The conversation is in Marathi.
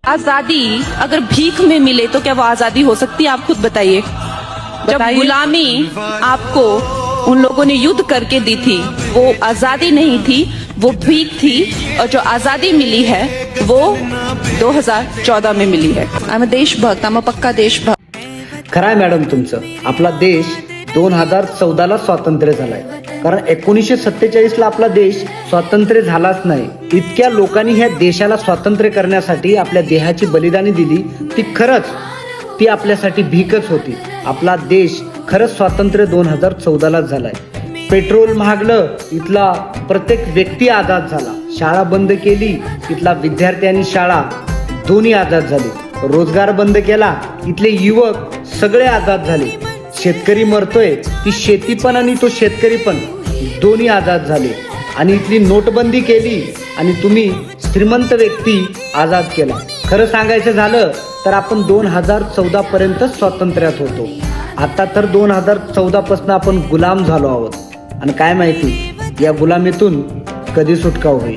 आजादी अगर भीख में मिले तो क्या वो आजादी हो सकती है? आप खुद बताइए। जब गुलामी आपको उन लोगों ने युद्ध करके दी थी, वो आजादी नहीं थी, वो भीख थी। और जो आजादी मिली है वो 2014 में मिली है। आई एम अ देशभक्त, आई एम अ पक्का देशभक्त। खरं आहे मॅडम तुमचं, आपला देश 2014ला स्वातंत्र्य झालाय, कारण 1947ला आपला देश स्वातंत्र्य झालाच नाही। इतक्या लोकांनी ह्या देशाला स्वातंत्र्य करण्यासाठी आपल्या देहाची बलिदानी दिली, ती आपल्यासाठी भीकच होती। आपला देश खरंच स्वातंत्र्य 2014लाच झालाय। पेट्रोल महागलं, इथला प्रत्येक व्यक्ती आजाद झाला। शाळा बंद केली, इथला विद्यार्थी आणि शाळा दोन्ही आजाद झाले। रोजगार बंद केला, इथले युवक सगळे आजाद झाले। शेतकरी मरतोय, ती शेती पण आणि तो शेतकरी पण दोन्ही आजाद झाले। आणि इथली नोटबंदी केली आणि तुम्ही श्रीमंत व्यक्ती आजाद केला। खरं सांगायचं झालं तर आपण 2014 पर्यंत स्वातंत्र्यात होतो। आता तर 2014 पासून आपण गुलाम झालो आहोत। आणि काय माहिती या गुलामीतून कधी सुटका होईल।